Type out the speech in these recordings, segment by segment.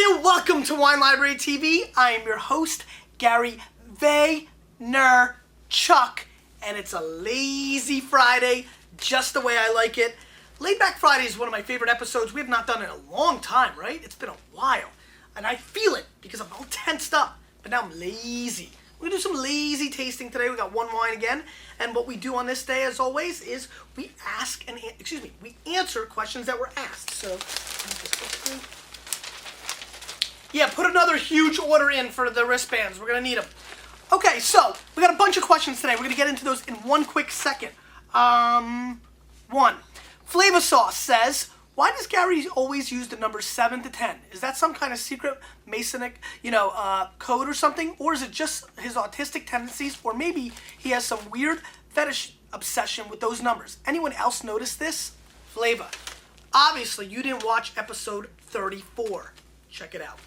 and welcome to Wine Library TV. I am your host, Gary Vaynerchuk, and it's a lazy Friday, just the way I like it. Laid Back Friday is one of my favorite episodes. We have not done it in a long time, right? It's been a while, and I feel it because I'm all tensed up, but now I'm lazy. We're gonna do some lazy tasting today. We got one wine again, and what we do on this day, as always, is we we answer questions that were asked. So, yeah, put another huge order in for the wristbands. We're gonna need them. Okay, so we got a bunch of questions today. We're gonna get into those in one quick second. One, Flavor Sauce says, why does Gary always use the numbers 7 to 10? Is that some kind of secret Masonic, code or something? Or is it just his autistic tendencies? Or maybe he has some weird fetish obsession with those numbers. Anyone else notice this? Flavor. Obviously, you didn't watch episode 34. Check it out.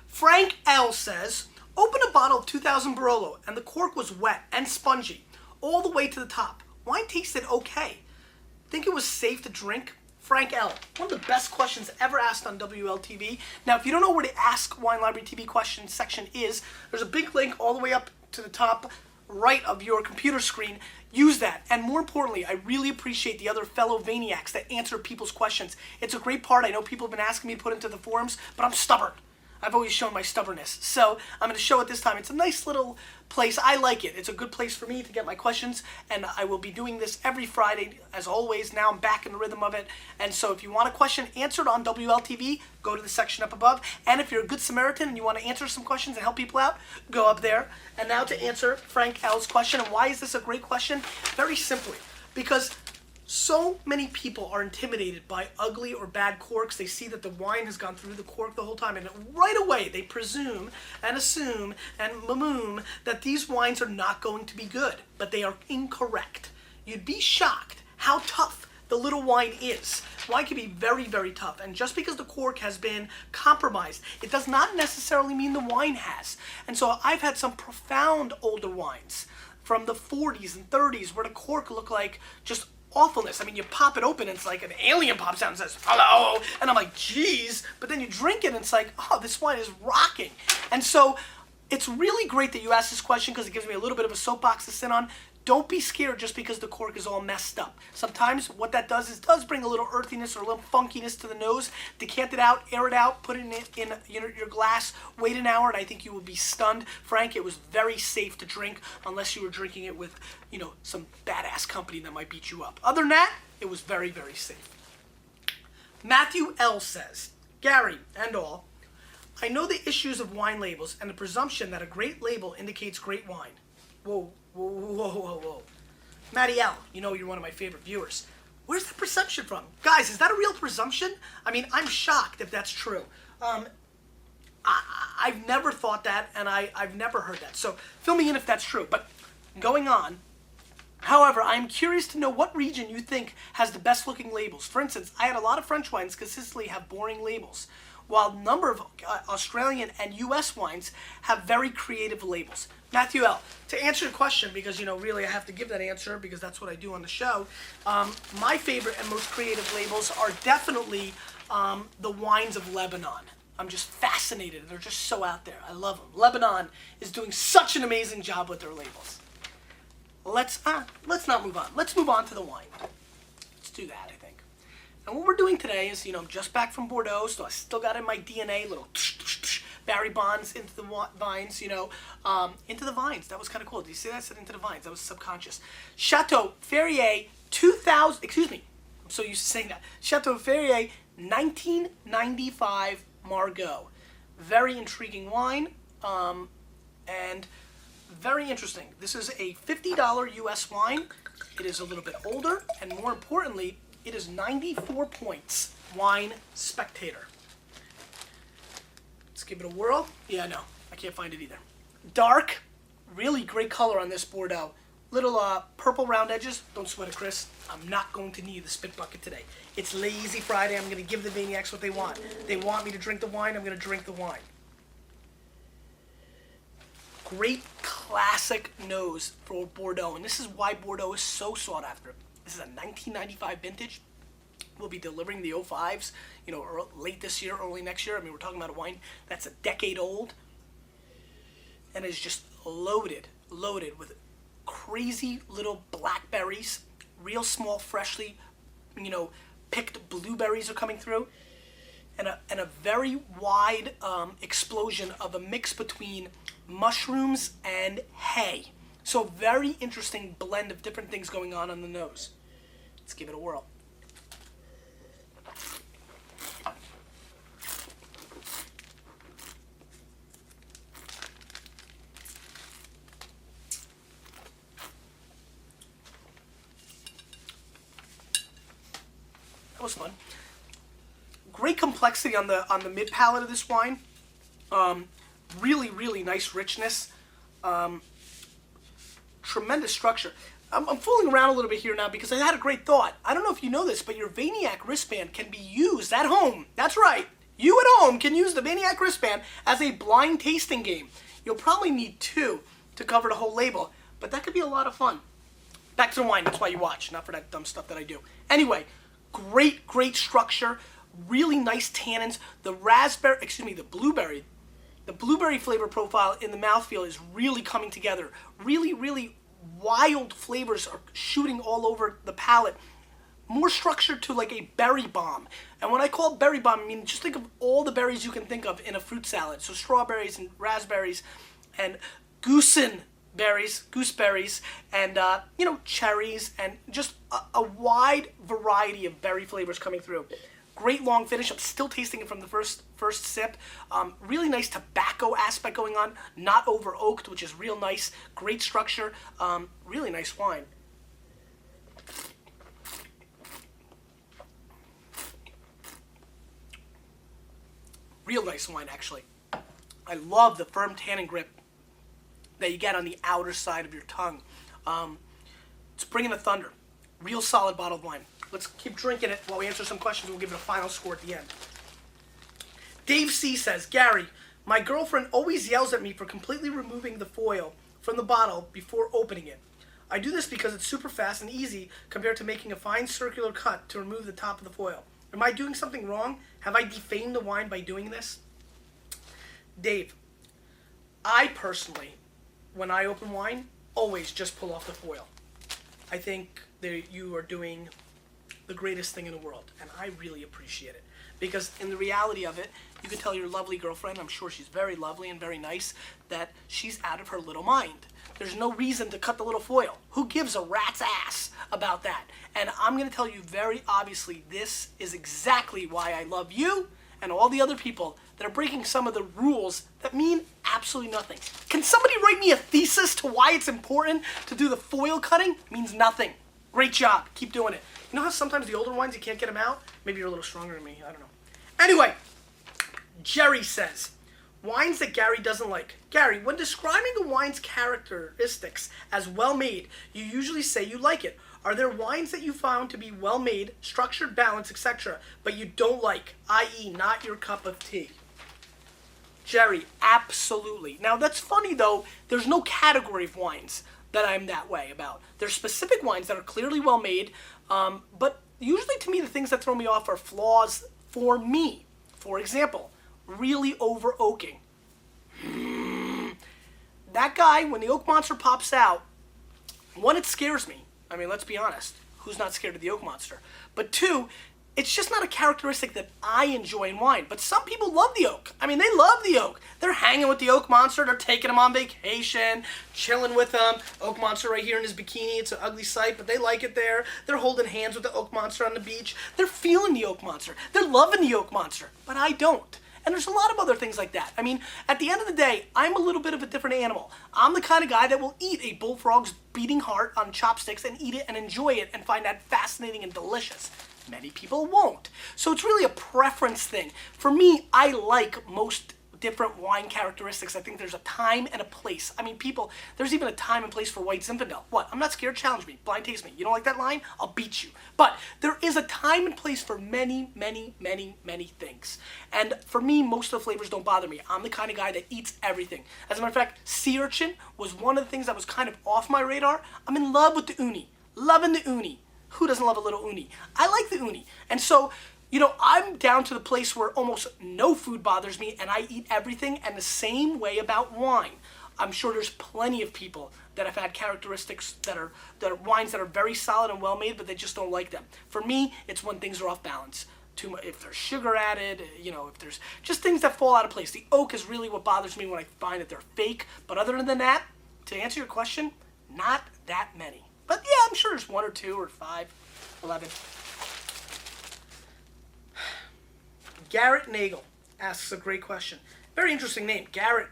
Frank L says, open a bottle of 2000 Barolo and the cork was wet and spongy all the way to the top. Wine tasted okay. Think it was safe to drink? Frank L. One of the best questions ever asked on WLTV. Now, if you don't know where the Ask Wine Library TV questions section is, there's a big link all the way up to the top right of your computer screen. Use that. And more importantly, I really appreciate the other fellow Vayniacs that answer people's questions. It's a great part. I know people have been asking me to put into the forums, but I'm stubborn. I've always shown my stubbornness. So I'm going to show it this time. It's a nice little place. I like it. It's a good place for me to get my questions, and I will be doing this every Friday, as always. Now I'm back in the rhythm of it. And so if you want a question answered on WLTV, go to the section up above. And if you're a good Samaritan and you want to answer some questions and help people out, go up there. And now to answer Frank L's question. And why is this a great question? Very simply, because so many people are intimidated by ugly or bad corks. They see that the wine has gone through the cork the whole time, and right away they presume and assume and mamoom that these wines are not going to be good, but they are incorrect. You'd be shocked how tough the little wine is. Wine can be very, very tough, and just because the cork has been compromised, it does not necessarily mean the wine has. And so I've had some profound older wines from the 40s and 30s where the cork looked like just awfulness. I mean, you pop it open and it's like an alien pops out and says, hello, and I'm like, geez, but then you drink it and it's like, oh, this wine is rocking. And so it's really great that you asked this question because it gives me a little bit of a soapbox to sit on. Don't be scared just because the cork is all messed up. Sometimes what that does is bring a little earthiness or a little funkiness to the nose. Decant it out, air it out, put it in your glass, wait an hour, and I think you will be stunned. Frank, it was very safe to drink unless you were drinking it with, some badass company that might beat you up. Other than that, it was very, very safe. Matthew L. says, Gary and all, I know the issues of wine labels and the presumption that a great label indicates great wine. Whoa. Matty L, you're one of my favorite viewers. Where's that perception from? Guys, is that a real presumption? I mean, I'm shocked if that's true. I've never thought that, and I've never heard that. So fill me in if that's true. But going on, however, I'm curious to know what region you think has the best looking labels. For instance, I had a lot of French wines consistently have boring labels, while a number of Australian and US wines have very creative labels. Matthew L., to answer your question, because, really I have to give that answer because that's what I do on the show, my favorite and most creative labels are definitely the wines of Lebanon. I'm just fascinated. They're just so out there. I love them. Lebanon is doing such an amazing job with their labels. Let's not move on. Let's move on to the wine. Let's do that, I think. And what we're doing today is, I'm just back from Bordeaux, so I still got in my DNA, little Barry Bonds into the vines, into the vines. That was kind of cool. Did you see that? I said into the vines. That was subconscious. Chateau Ferrier 2000, I'm so used to saying that. Chateau Ferrier 1995 Margaux. Very intriguing wine, and very interesting. This is a $50 US wine. It is a little bit older, and more importantly, it is 94 points. Wine Spectator. Let's give it a whirl. Yeah, no, I can't find it either. Dark, really great color on this Bordeaux. Little purple round edges. Don't sweat it, Chris. I'm not going to need the spit bucket today. It's Lazy Friday. I'm going to give the Vayniacs what they want. They want me to drink the wine. I'm going to drink the wine. Great classic nose for Bordeaux, and this is why Bordeaux is so sought after. This is a 1995 vintage. We'll be delivering the 05s, late this year, early next year. I mean, we're talking about a wine that's a decade old and is just loaded with crazy little blackberries, real small, freshly, picked blueberries are coming through, and a very wide explosion of a mix between mushrooms and hay. So a very interesting blend of different things going on the nose. Let's give it a whirl. That was fun. Great complexity on the mid palate of this wine. Really, really nice richness. Tremendous structure. I'm fooling around a little bit here now because I had a great thought. I don't know if you know this, but your Vaynerchuk wristband can be used at home. That's right. You at home can use the Vaynerchuk wristband as a blind tasting game. You'll probably need 2 to cover the whole label, but that could be a lot of fun. Back to the wine. That's why you watch, not for that dumb stuff that I do. Anyway, great structure. Really nice tannins. The blueberry flavor profile in the mouthfeel is really coming together. Really, really wild flavors are shooting all over the palate. More structured to like a berry bomb. And when I call berry bomb, I mean just think of all the berries you can think of in a fruit salad. So strawberries and raspberries and gooseberries, and cherries, and just a wide variety of berry flavors coming through. Great long finish. I'm still tasting it from the first sip. Really nice tobacco aspect going on. Not over oaked, which is real nice. Great structure. Really nice wine. Real nice wine, actually. I love the firm tannin grip that you get on the outer side of your tongue. It's bringing the thunder. Real solid bottled wine. Let's keep drinking it while we answer some questions. We'll give it a final score at the end. Dave C. says, Gary, my girlfriend always yells at me for completely removing the foil from the bottle before opening it. I do this because it's super fast and easy compared to making a fine circular cut to remove the top of the foil. Am I doing something wrong? Have I defamed the wine by doing this? Dave, I personally, when I open wine, always just pull off the foil. I think that you are doing the greatest thing in the world, and I really appreciate it. Because in the reality of it, you can tell your lovely girlfriend, I'm sure she's very lovely and very nice, that she's out of her little mind. There's no reason to cut the little foil. Who gives a rat's ass about that? And I'm going to tell you very obviously, this is exactly why I love you and all the other people that are breaking some of the rules that mean absolutely nothing. Can somebody write me a thesis to why it's important to do the foil cutting? It means nothing. Great job. Keep doing it. You know how sometimes the older wines, you can't get them out? Maybe you're a little stronger than me. I don't know. Anyway, Jerry says, wines that Gary doesn't like. Gary, when describing a wine's characteristics as well-made, you usually say you like it. Are there wines that you found to be well-made, structured, balanced, etc., but you don't like, i.e. not your cup of tea? Jerry, absolutely. Now, that's funny, though. There's no category of wines that I'm that way about. There's specific wines that are clearly well-made, but usually to me the things that throw me off are flaws for me. For example, really over-oaking. That guy, when the oak monster pops out, one, it scares me. I mean, let's be honest. Who's not scared of the oak monster? But 2, it's just not a characteristic that I enjoy in wine. But some people love the oak. I mean, they love the oak. They're hanging with the oak monster. They're taking him on vacation, chilling with him. Oak monster right here in his bikini. It's an ugly sight, but they like it there. They're holding hands with the oak monster on the beach. They're feeling the oak monster. They're loving the oak monster. But I don't. And there's a lot of other things like that. I mean, at the end of the day, I'm a little bit of a different animal. I'm the kind of guy that will eat a bullfrog's beating heart on chopsticks and eat it and enjoy it and find that fascinating and delicious. Many people won't. So it's really a preference thing. For me, I like most different wine characteristics. I think there's a time and a place. I mean, people, there's even a time and place for white Zinfandel. What? I'm not scared. Challenge me. Blind taste me. You don't like that line? I'll beat you. But there is a time and place for many, many, many, many things. And for me, most of the flavors don't bother me. I'm the kind of guy that eats everything. As a matter of fact, sea urchin was one of the things that was kind of off my radar. I'm in love with the uni. Loving the uni. Who doesn't love a little uni? I like the uni. And so, you know, I'm down to the place where almost no food bothers me and I eat everything, and the same way about wine. I'm sure there's plenty of people that have had characteristics that are wines that are very solid and well made, but they just don't like them. For me, it's when things are off balance. Too much, if there's sugar added, you know, if there's just things that fall out of place. The oak is really what bothers me when I find that they're fake. But other than that, to answer your question, not that many. But yeah, I'm sure there's 1 or 2 or 5, 11. Garrett Nagel asks a great question. Very interesting name. Garrett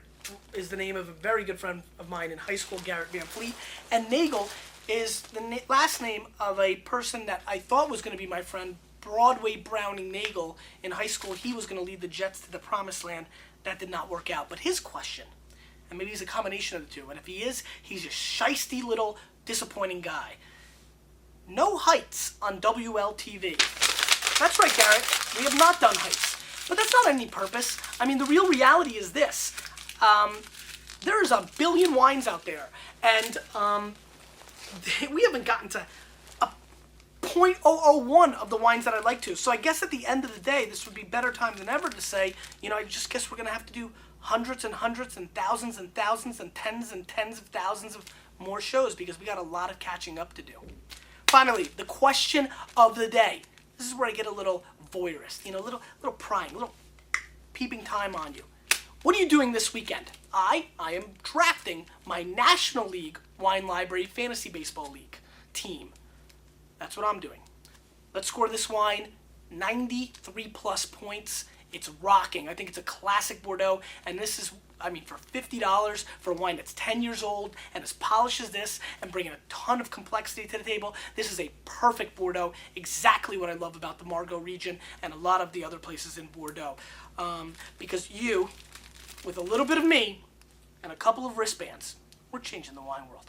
is the name of a very good friend of mine in high school, Garrett Van Fleet. And Nagel is the last name of a person that I thought was going to be my friend, Broadway Browning Nagel. In high school, he was going to lead the Jets to the promised land. That did not work out. But his question, and maybe he's a combination of the two, and if he is, he's a shisty little disappointing guy. No heights on WLTV. That's right, Garrett. We have not done heights. But that's not any purpose. I mean, the real reality is this. There's a billion wines out there, and we haven't gotten to a 0.001 of the wines that I'd like to. So I guess at the end of the day, this would be better time than ever to say, you know, I just guess we're going to have to do hundreds and hundreds and thousands and tens of thousands of more shows, because we got a lot of catching up to do. Finally, the question of the day. This is where I get a little voyeurist, you know, a little prying, a little peeping time on you. What are you doing this weekend? I am drafting my National League Wine Library Fantasy Baseball League team. That's what I'm doing. Let's score this wine 93 plus points. It's rocking. I think it's a classic Bordeaux, and this is, I mean, for $50 for a wine that's 10 years old and as polished as this and bringing a ton of complexity to the table, this is a perfect Bordeaux, exactly what I love about the Margaux region and a lot of the other places in Bordeaux. Because you, with a little bit of me and a couple of wristbands, we're changing the wine world.